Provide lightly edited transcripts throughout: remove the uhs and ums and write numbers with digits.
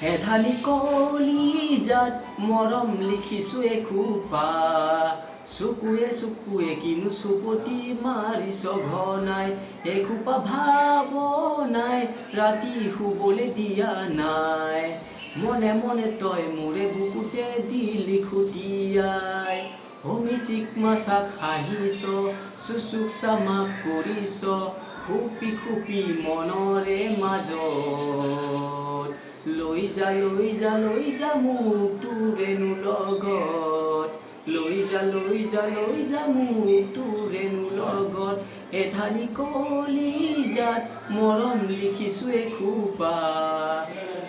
এধানি কলিজাত মৰম লিখিছো এখোপা, চকুৱে চকুৱে কিনো চুপতি মাৰিছ ঘনাই, এখোপা ভাৱনাই ৰাতি শুবলৈ দিয়া নাই, মনে মনে তই মোৰে বুকুতে দিলি খুটিয়াই। মিচিক মাছাক হাঁহিছ, চুচুক চামাক কৰিছ, খুপি খুপি মনৰে মাজত, লৈ যা লৈ যা লৈ যা মোক তোৰেনো লগত, লৈ যা লৈ যা লৈ যা মোক তোৰেনো লগত, এধানি কলিজাত মৰম লিখিছো এখোপা,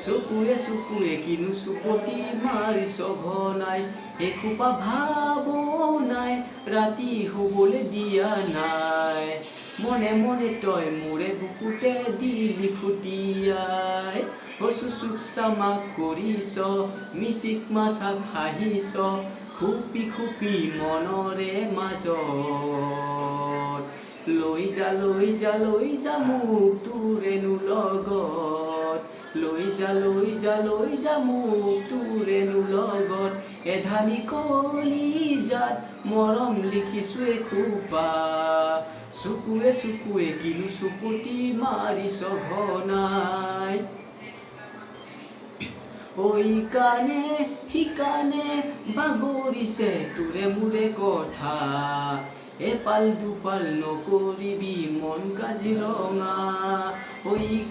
চকুৱে চকুৱে কিনো চুপতি মাৰিছ ঘনাই, এখোপা ভাৱনাই ৰাতি শুবলৈ দিয়া নাই, মনে মনে তই মোৰে বুকুতে দিলি খুটিয়াই। চুচুক চামাক কৰিছ, মিচিক মাছাক হাঁহিছ, খুপি খুপি মনৰে মাজত, লৈ যা লৈ যা লৈ যা মোক তোৰেনো লগত, লৈ যা লৈ যা লৈ যা মোক তোৰেনো লগত, এধানি কলিজাত মৰম লিখিছো এখোপা, চকুৱে চকুৱে কিনো চুপতি মাৰিছ ঘনাই। কানে ঠিকানে বাগৰিছে তোৰে মোৰে কথা, এপাল দুপাল নকৰিবি মন কাজিৰঙা,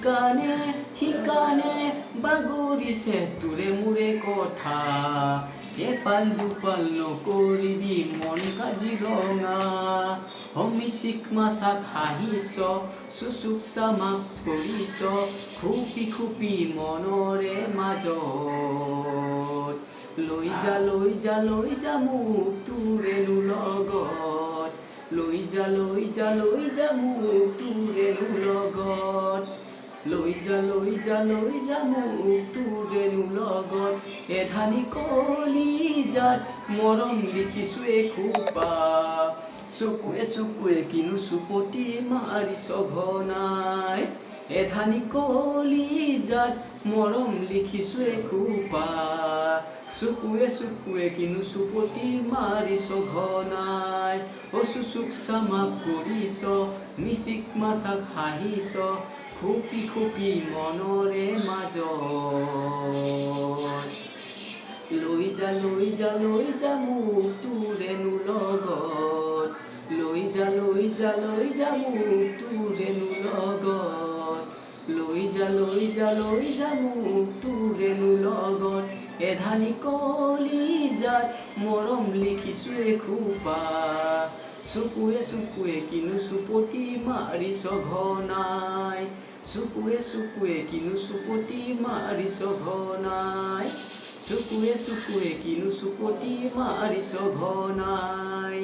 কানে ঠিকানে বাগৰিছে তোৰে মোৰে কথা, এপাল দুপাল নকৰিবি মন কাজিৰঙা, মিচিক মাছাক হাঁহিছ, চুচুক চামাক কৰিছ, খুপি খুপি মনৰে মাজত, লৈ যা লৈ যা লৈ যা মোক তোৰেনো লগত, লৈ যা লৈ যা লৈ যা মোক তোৰেনো লগত, লৈ যা লৈ যা লৈ যা মোক তোৰেনো লগত, এধানি কলিজাত মৰম লিখিছো এখোপা, চকুৱে চকুৱে কিনো চুপতি মাৰিছ ঘনাই, এধানি কলিজাত মৰম লিখিছো এখোপা, চকুৱে চকুৱে কিনো চুপতি মাৰিছ ঘনাই, চুচুক চামাক কৰিছ, মিচিক মাছাক হাঁহিছ, খুপি খুপি মনৰে মাজত, লৈ যা লৈ যা লৈ যা মোক তোৰেনো লগত, লৈ যা লৈ যা লৈ যা মোক তোৰেনো লগত, লৈ যা লৈ যা লৈ যা মোক তোৰেনো লগত, এধানি কলিজাত মৰম লিখিছো এখোপা, চকুৱে চকুৱে কিনো চুপতি মাৰিছ ঘনাই, চকুৱে চকুৱে কিনো চুপতি মাৰিছ ঘনাই, চকুৱে চকুৱে কিনো চুপতি মাৰিছ ঘনাই।